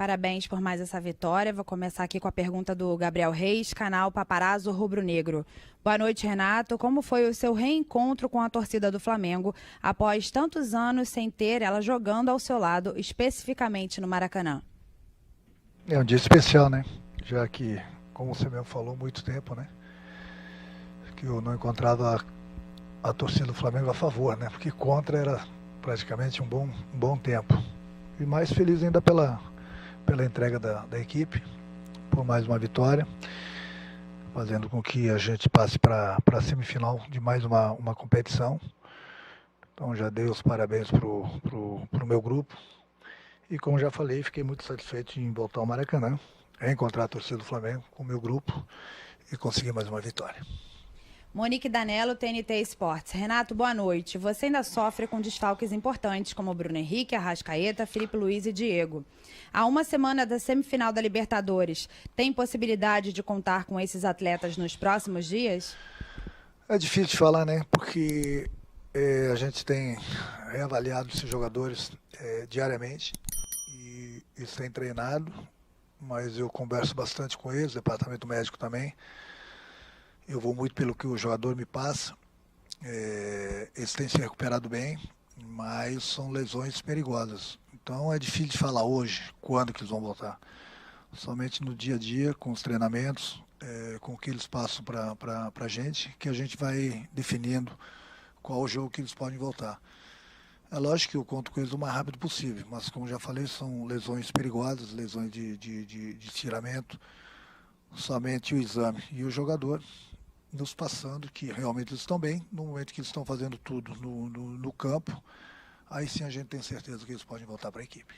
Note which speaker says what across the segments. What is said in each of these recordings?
Speaker 1: Parabéns por mais essa vitória. Vou começar aqui com a pergunta do Gabriel Reis, canal Paparazzo Rubro Negro. Boa noite, Renato. Como foi o seu reencontro com a torcida do Flamengo após tantos anos sem ter ela jogando ao seu lado, especificamente no Maracanã?
Speaker 2: É um dia especial, né? Já que, como você mesmo falou, muito tempo, né? Que eu não encontrava a torcida do Flamengo a favor, né? Porque contra era praticamente um bom tempo. E mais feliz ainda pela entrega da equipe, por mais uma vitória, fazendo com que a gente passe para a semifinal de mais uma competição. Então já dei os parabéns pro meu grupo. E como já falei, fiquei muito satisfeito em voltar ao Maracanã, encontrar a torcida do Flamengo com o meu grupo e conseguir mais uma vitória.
Speaker 1: Monique Danello, TNT Esportes. Renato, boa noite. Você ainda sofre com desfalques importantes como Bruno Henrique, Arrascaeta, Felipe Luiz e Diego. Há uma semana da semifinal da Libertadores, tem possibilidade de contar com esses atletas nos próximos dias?
Speaker 2: É difícil de falar, né? Porque a gente tem reavaliado esses jogadores diariamente e tem treinado, mas eu converso bastante com eles, departamento médico também. Eu vou muito pelo que o jogador me passa. Eles têm se recuperado bem, mas são lesões perigosas. Então é difícil de falar hoje quando que eles vão voltar. Somente no dia a dia, com os treinamentos, com o que eles passam para a gente, que a gente vai definindo qual o jogo que eles podem voltar. É lógico que eu conto com eles o mais rápido possível, mas como já falei, são lesões perigosas, lesões de estiramento. Somente o exame e o jogador nos passando que realmente eles estão bem. No momento que eles estão fazendo tudo no campo, aí sim a gente tem certeza que eles podem voltar para a equipe.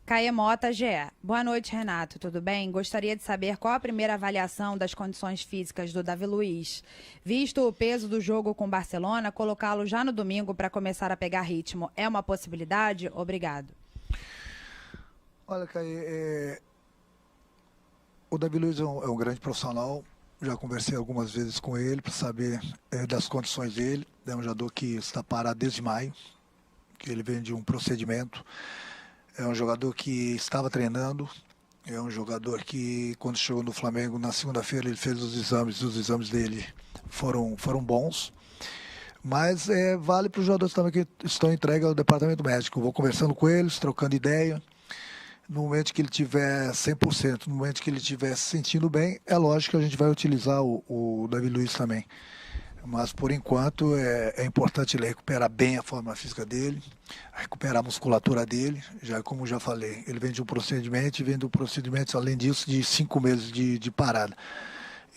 Speaker 1: Caê Mota, GE. Boa noite, Renato. Tudo bem? Gostaria de saber qual a primeira avaliação das condições físicas do Davi Luiz. Visto o peso do jogo com o Barcelona, colocá-lo já no domingo para começar a pegar ritmo é uma possibilidade? Obrigado.
Speaker 2: Olha, Caê, o Davi Luiz é um grande profissional. Já conversei algumas vezes com ele para saber das condições dele. É um jogador que está parado desde maio, que ele vem de um procedimento. É um jogador que estava treinando. É um jogador que, quando chegou no Flamengo, na segunda-feira, ele fez os exames dele foram bons. Mas vale para os jogadores também que estão entregues ao departamento médico. Eu vou conversando com eles, trocando ideia. No momento que ele tiver 100%, no momento que ele estiver se sentindo bem, é lógico que a gente vai utilizar o Davi Luiz também. Mas, por enquanto, é importante ele recuperar bem a forma física dele, recuperar a musculatura dele. Já, como já falei, ele vem de um procedimento e vem do procedimento, além disso, de 5 meses de parada.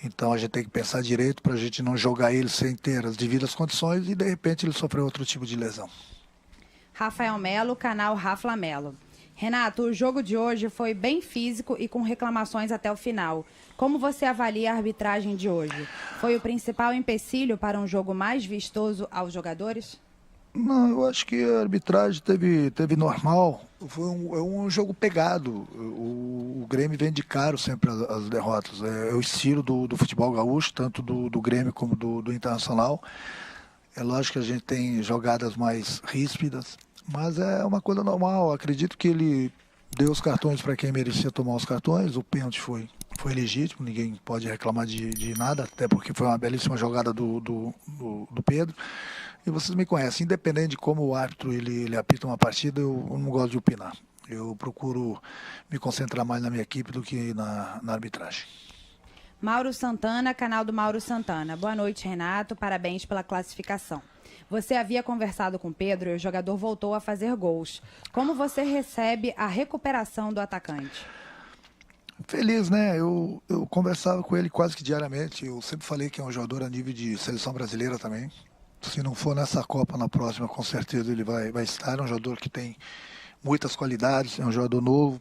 Speaker 2: Então, a gente tem que pensar direito para a gente não jogar ele sem ter as devidas condições e, de repente, ele sofrer outro tipo de lesão.
Speaker 1: Rafael Melo, canal Rafa Melo. Renato, o jogo de hoje foi bem físico e com reclamações até o final. Como você avalia a arbitragem de hoje? Foi o principal empecilho para um jogo mais vistoso aos jogadores?
Speaker 2: Não, eu acho que a arbitragem teve normal. Foi um jogo pegado. O Grêmio vem de caro sempre as derrotas. É o estilo do futebol gaúcho, tanto do Grêmio como do Internacional. É lógico que a gente tem jogadas mais ríspidas, mas é uma coisa normal. Acredito que ele deu os cartões para quem merecia tomar os cartões. O pênalti foi legítimo, ninguém pode reclamar de nada, até porque foi uma belíssima jogada do Pedro. E vocês me conhecem, independente de como o árbitro ele apita uma partida, eu não gosto de opinar. Eu procuro me concentrar mais na minha equipe do que na arbitragem.
Speaker 1: Mauro Santana, canal do Mauro Santana. Boa noite, Renato. Parabéns pela classificação. Você havia conversado com o Pedro e o jogador voltou a fazer gols. Como você recebe a recuperação do atacante?
Speaker 2: Feliz, né? Eu conversava com ele quase que diariamente. Eu sempre falei que é um jogador a nível de seleção brasileira também. Se não for nessa Copa, na próxima, com certeza ele vai estar. É um jogador que tem muitas qualidades, é um jogador novo.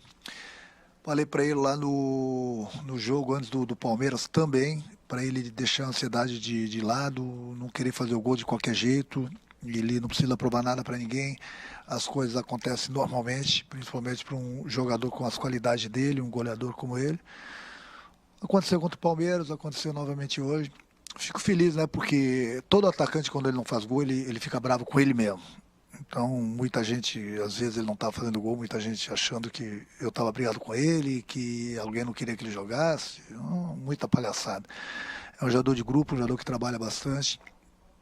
Speaker 2: Falei para ele lá no jogo antes do Palmeiras também, para ele deixar a ansiedade de lado, não querer fazer o gol de qualquer jeito. Ele não precisa provar nada para ninguém. As coisas acontecem normalmente, principalmente para um jogador com as qualidades dele, um goleador como ele. Aconteceu contra o Palmeiras, aconteceu novamente hoje. Fico feliz, né? Porque todo atacante, quando ele não faz gol, ele fica bravo com ele mesmo. Então, muita gente, às vezes ele não estava fazendo gol, muita gente achando que eu estava brigado com ele, que alguém não queria que ele jogasse. Muita palhaçada. É um jogador de grupo, um jogador que trabalha bastante.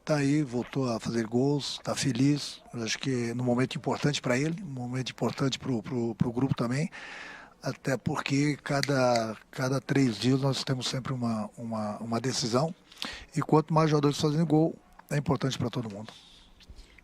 Speaker 2: Está aí, voltou a fazer gols, está feliz. Eu acho que é um momento importante para ele, um momento importante para o grupo também. Até porque cada 3 dias nós temos sempre uma decisão. E quanto mais jogadores fazendo gol, é importante para todo mundo.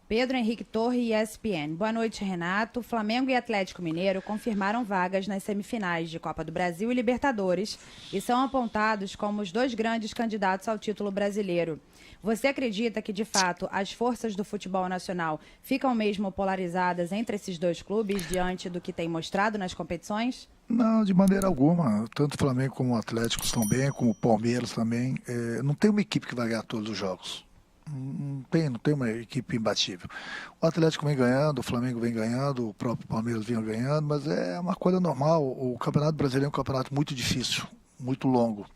Speaker 1: Pedro Henrique Torre, ESPN. Boa noite, Renato. Flamengo e Atlético Mineiro confirmaram vagas nas semifinais de Copa do Brasil e Libertadores e são apontados como os 2 grandes candidatos ao título brasileiro. Você acredita que, de fato, as forças do futebol nacional ficam mesmo polarizadas entre esses 2 clubes diante do que tem mostrado nas competições?
Speaker 2: Não, de maneira alguma. Tanto o Flamengo como o Atlético estão bem, como o Palmeiras também. Não tem uma equipe que vai ganhar todos os jogos. Não tem uma equipe imbatível. O Atlético vem ganhando, o Flamengo vem ganhando, o próprio Palmeiras vem ganhando, mas é uma coisa normal. O Campeonato Brasileiro é um campeonato muito difícil, muito longo.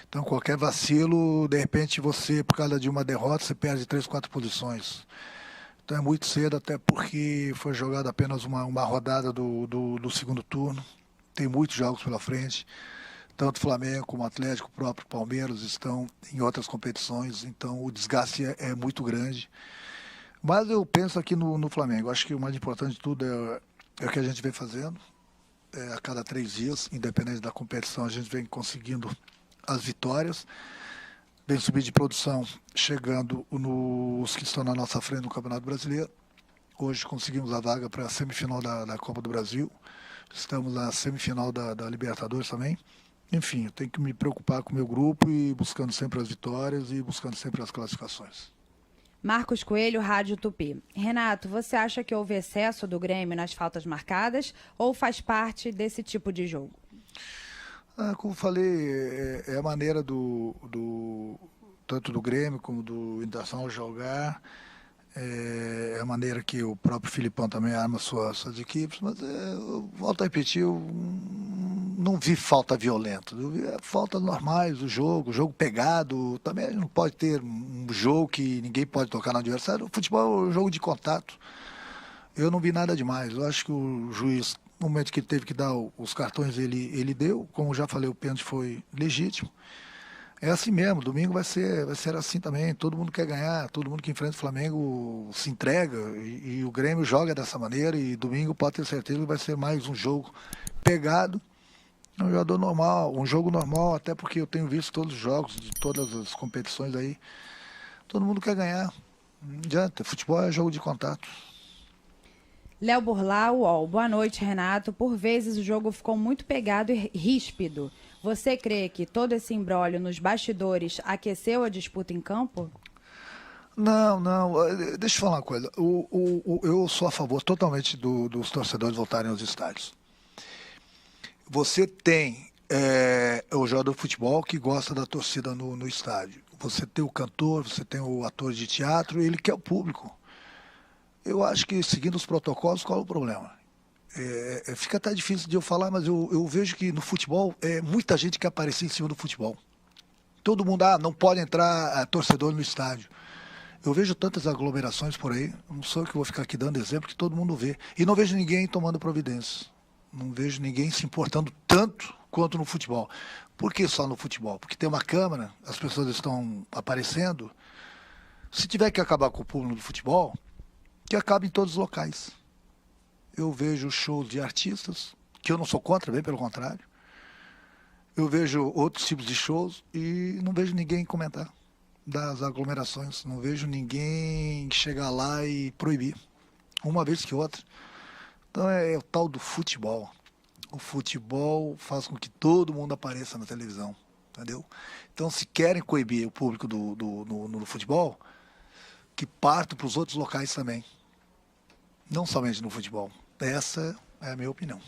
Speaker 2: Então, qualquer vacilo, de repente você, por causa de uma derrota, você perde 3, 4 posições. Então é muito cedo, até porque foi jogada apenas uma rodada do segundo turno. Tem muitos jogos pela frente. Tanto o Flamengo como o Atlético, o próprio Palmeiras estão em outras competições, então o desgaste é muito grande. Mas eu penso aqui no Flamengo. Acho que o mais importante de tudo é o que a gente vem fazendo. A cada 3 dias, independente da competição, a gente vem conseguindo as vitórias. Vem subir de produção, chegando nos que estão na nossa frente no Campeonato Brasileiro. Hoje conseguimos a vaga para a semifinal da Copa do Brasil. Estamos na semifinal da Libertadores também. Enfim, eu tenho que me preocupar com o meu grupo e buscando sempre as vitórias e buscando sempre as classificações.
Speaker 1: Marcos Coelho, Rádio Tupi. Renato, você acha que houve excesso do Grêmio nas faltas marcadas ou faz parte desse tipo de jogo?
Speaker 2: Como falei, é a maneira tanto do Grêmio como do Internacional jogar. É a maneira que o próprio Filipão também arma suas equipes, mas eu volto a repetir, eu não vi falta violenta, eu vi faltas normais do jogo pegado. Também a gente não pode ter um jogo que ninguém pode tocar no adversário. O futebol é um jogo de contato. Eu não vi nada demais. Eu acho que o juiz, no momento que ele teve que dar os cartões, ele deu. Como já falei, o pênalti foi legítimo. É assim mesmo, domingo vai ser assim também. Todo mundo quer ganhar, todo mundo que enfrenta o Flamengo se entrega e o Grêmio joga dessa maneira. E domingo pode ter certeza que vai ser mais um jogo pegado. É um jogador normal, um jogo normal, até porque eu tenho visto todos os jogos de todas as competições aí. Todo mundo quer ganhar. Não adianta, futebol é jogo de contato.
Speaker 1: Léo Burlau, UOL. Boa noite, Renato. Por vezes o jogo ficou muito pegado e ríspido. Você crê que todo esse imbróglio nos bastidores aqueceu a disputa em campo?
Speaker 2: Não. Deixa eu falar uma coisa. Eu sou a favor totalmente dos torcedores voltarem aos estádios. Você tem o jogador de futebol que gosta da torcida no estádio. Você tem o cantor, você tem o ator de teatro, ele quer o público. Eu acho que seguindo os protocolos, qual é o problema? Fica até difícil de eu falar, mas eu vejo que no futebol, muita gente quer aparecer em cima do futebol. Todo mundo, não pode entrar torcedor no estádio. Eu vejo tantas aglomerações por aí, não sou eu que vou ficar aqui dando exemplo, que todo mundo vê. E não vejo ninguém tomando providências. Não vejo ninguém se importando tanto quanto no futebol. Por que só no futebol? Porque tem uma câmera, as pessoas estão aparecendo. Se tiver que acabar com o público do futebol, que acabe em todos os locais. Eu vejo shows de artistas, que eu não sou contra, bem pelo contrário. Eu vejo outros tipos de shows e não vejo ninguém comentar das aglomerações. Não vejo ninguém chegar lá e proibir, uma vez que outra. Então é o tal do futebol. O futebol faz com que todo mundo apareça na televisão, entendeu? Então, se querem coibir o público no futebol, que partam para os outros locais também. Não somente no futebol. Essa é a minha opinião.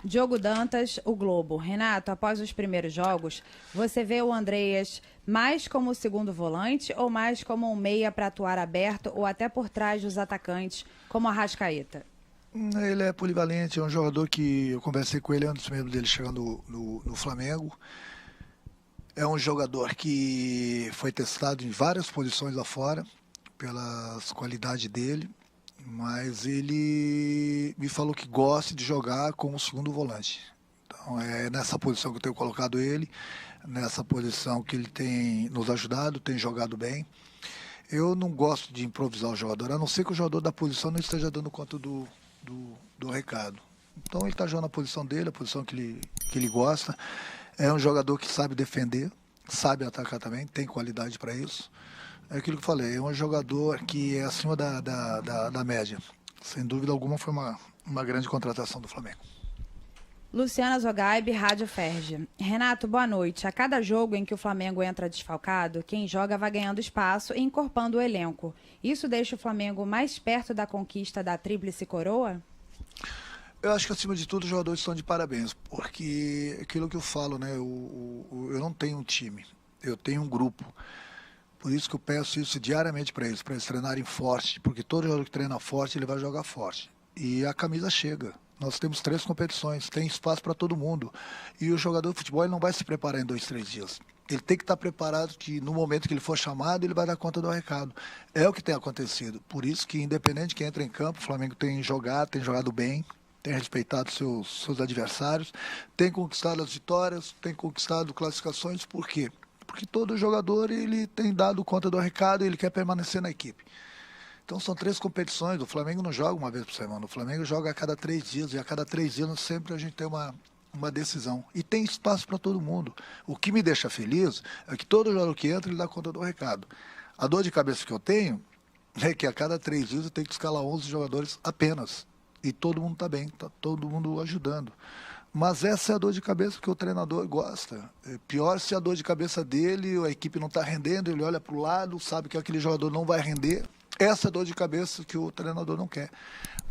Speaker 1: Diogo Dantas, O Globo. Renato, após os primeiros jogos, você vê o Andreas mais como o segundo volante ou mais como um meia para atuar aberto ou até por trás dos atacantes, como a Arrascaeta?
Speaker 2: Ele é polivalente, é um jogador que eu conversei com ele antes mesmo dele chegar no Flamengo. É um jogador que foi testado em várias posições lá fora, pelas qualidades dele, mas ele me falou que gosta de jogar como segundo volante. Então é nessa posição que eu tenho colocado ele, nessa posição que ele tem nos ajudado, tem jogado bem. Eu não gosto de improvisar o jogador, a não ser que o jogador da posição não esteja dando conta do recado. Então ele está jogando a posição dele, a posição que ele gosta. É um jogador que sabe defender, sabe atacar também, tem qualidade para isso. É aquilo que eu falei, é um jogador que é acima da média. Sem dúvida alguma foi uma grande contratação do Flamengo.
Speaker 1: Luciana Zogaib, Rádio Ferge. Renato, boa noite. A cada jogo em que o Flamengo entra desfalcado, quem joga vai ganhando espaço e encorpando o elenco. Isso deixa o Flamengo mais perto da conquista da tríplice coroa?
Speaker 2: Eu acho que, acima de tudo, os jogadores estão de parabéns, porque aquilo que eu falo, né? Eu não tenho um time, eu tenho um grupo. Por isso que eu peço isso diariamente para eles treinarem forte, porque todo jogador que treina forte, ele vai jogar forte. E a camisa chega. Nós temos 3 competições, tem espaço para todo mundo. E o jogador de futebol ele não vai se preparar em 2, 3 dias. Ele tem que estar preparado que no momento que ele for chamado, ele vai dar conta do recado. É o que tem acontecido. Por isso que, independente de quem entra em campo, o Flamengo tem jogado bem, tem respeitado seus adversários, tem conquistado as vitórias, tem conquistado classificações. Por quê? Porque todo jogador ele tem dado conta do recado e ele quer permanecer na equipe. Então são 3 competições, o Flamengo não joga uma vez por semana, o Flamengo joga a cada 3 dias, e a cada 3 dias sempre a gente tem uma decisão. E tem espaço para todo mundo. O que me deixa feliz é que todo jogador que entra, ele dá conta do recado. A dor de cabeça que eu tenho é que a cada 3 dias eu tenho que escalar 11 jogadores apenas. E todo mundo está bem, está todo mundo ajudando. Mas essa é a dor de cabeça que o treinador gosta. É pior se a dor de cabeça dele, a equipe não está rendendo, ele olha para o lado, sabe que aquele jogador não vai render. Essa dor de cabeça que o treinador não quer.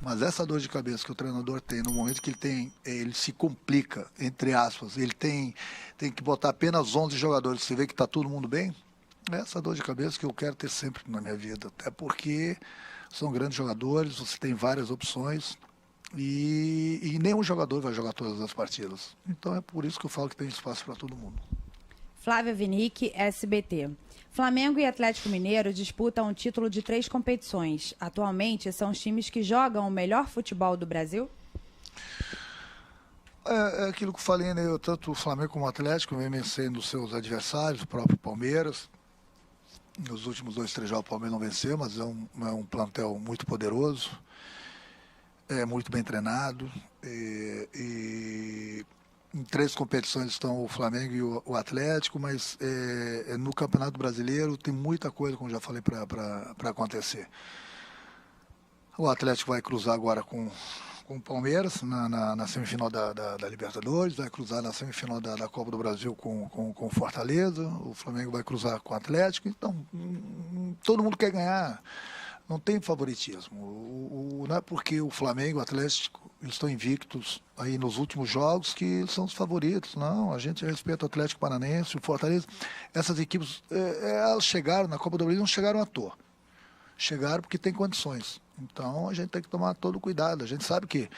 Speaker 2: Mas essa dor de cabeça que o treinador tem, no momento que ele se complica, entre aspas, ele tem que botar apenas 11 jogadores, você vê que está todo mundo bem, é essa dor de cabeça que eu quero ter sempre na minha vida. Até porque são grandes jogadores, você tem várias opções e nenhum jogador vai jogar todas as partidas. Então é por isso que eu falo que tem espaço para todo mundo.
Speaker 1: Flávia Vinick, SBT. Flamengo e Atlético Mineiro disputam o título de 3 competições. Atualmente, são os times que jogam o melhor futebol do Brasil?
Speaker 2: É aquilo que eu falei, né? Tanto o Flamengo como o Atlético vem vencendo os seus adversários, o próprio Palmeiras. Nos últimos 2, 3 jogos o Palmeiras não venceu, mas é um plantel muito poderoso, é muito bem treinado. Em 3 competições estão o Flamengo e o Atlético, mas no Campeonato Brasileiro tem muita coisa, como já falei, para acontecer. O Atlético vai cruzar agora com o Palmeiras na semifinal da Libertadores, vai cruzar na semifinal da Copa do Brasil com o Fortaleza, o Flamengo vai cruzar com o Atlético, então todo mundo quer ganhar. Não tem favoritismo. Não é porque o Flamengo e o Atlético estão invictos aí nos últimos jogos que são os favoritos. Não, a gente respeita o Atlético Paranaense, o Fortaleza. Essas equipes, elas chegaram na Copa do Brasil, não chegaram à toa. Chegaram porque tem condições. Então a gente tem que tomar todo cuidado. A gente sabe que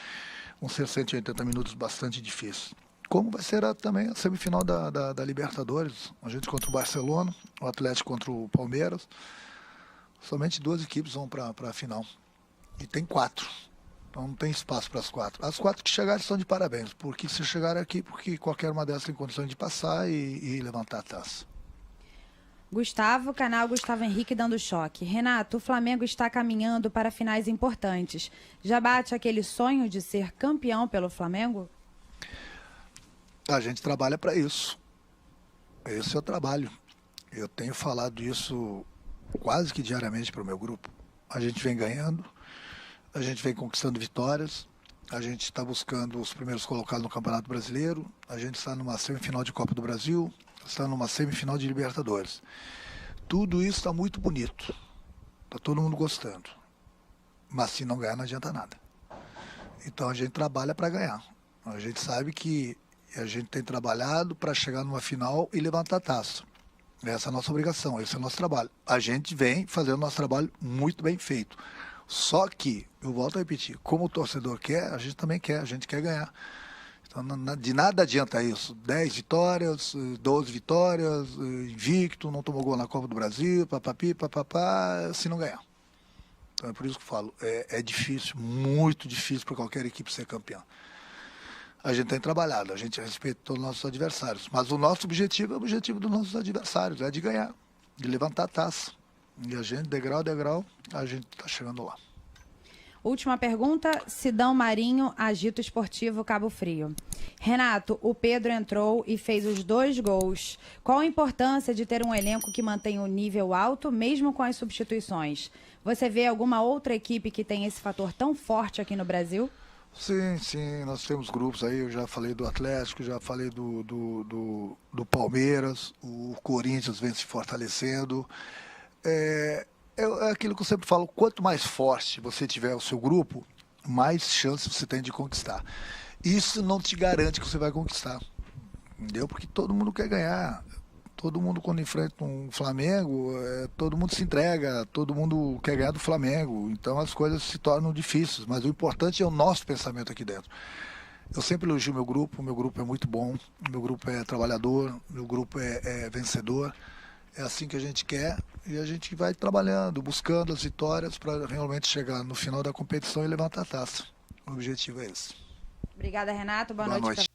Speaker 2: vão ser 180 minutos bastante difíceis. Como vai ser também a semifinal da Libertadores. A gente contra o Barcelona, o Atlético contra o Palmeiras. Somente 2 equipes vão para a final. E tem 4. Então não tem espaço para as 4. As 4 que chegarem estão de parabéns. Porque se chegarem aqui, porque qualquer uma delas tem condições de passar e levantar a taça.
Speaker 1: Gustavo, canal Gustavo Henrique dando choque. Renato, o Flamengo está caminhando para finais importantes. Já bate aquele sonho de ser campeão pelo Flamengo?
Speaker 2: A gente trabalha para isso. Esse é o trabalho. Eu tenho falado isso quase que diariamente para o meu grupo. A gente vem ganhando, a gente vem conquistando vitórias, a gente está buscando os primeiros colocados no Campeonato Brasileiro, a gente está numa semifinal de Copa do Brasil, está numa semifinal de Libertadores. Tudo isso está muito bonito, está todo mundo gostando, mas se não ganhar não adianta nada. Então a gente trabalha para ganhar. A gente sabe que a gente tem trabalhado para chegar numa final e levantar a taça. Essa é a nossa obrigação, esse é o nosso trabalho. A gente vem fazendo o nosso trabalho muito bem feito. Só que, eu volto a repetir, como o torcedor quer, a gente também quer, a gente quer ganhar. Então, de nada adianta isso. 10 vitórias, 12 vitórias, invicto, não tomou gol na Copa do Brasil, papapi, papapá, se não ganhar. Então é por isso que eu falo, é difícil, muito difícil para qualquer equipe ser campeã. A gente tem trabalhado, a gente respeita todos os nossos adversários, mas o nosso objetivo é o objetivo dos nossos adversários, é de ganhar, de levantar a taça. E a gente, degrau a degrau, a gente está chegando lá.
Speaker 1: Última pergunta, Sidão Marinho, Agito Esportivo Cabo Frio. Renato, o Pedro entrou e fez os 2 gols. Qual a importância de ter um elenco que mantém um nível alto, mesmo com as substituições? Você vê alguma outra equipe que tem esse fator tão forte aqui no Brasil?
Speaker 2: Sim, nós temos grupos aí, eu já falei do Atlético, já falei do Palmeiras, o Corinthians vem se fortalecendo. É aquilo que eu sempre falo, quanto mais forte você tiver o seu grupo, mais chance você tem de conquistar. Isso não te garante que você vai conquistar, entendeu? Porque todo mundo quer ganhar. Todo mundo, quando enfrenta um Flamengo, todo mundo se entrega, todo mundo quer ganhar do Flamengo. Então as coisas se tornam difíceis, mas o importante é o nosso pensamento aqui dentro. Eu sempre elogio meu grupo é muito bom, meu grupo é trabalhador, meu grupo é vencedor. É assim que a gente quer e a gente vai trabalhando, buscando as vitórias para realmente chegar no final da competição e levantar a taça. O objetivo é esse.
Speaker 1: Obrigada, Renato. Boa
Speaker 2: Boa
Speaker 1: noite.
Speaker 2: noite.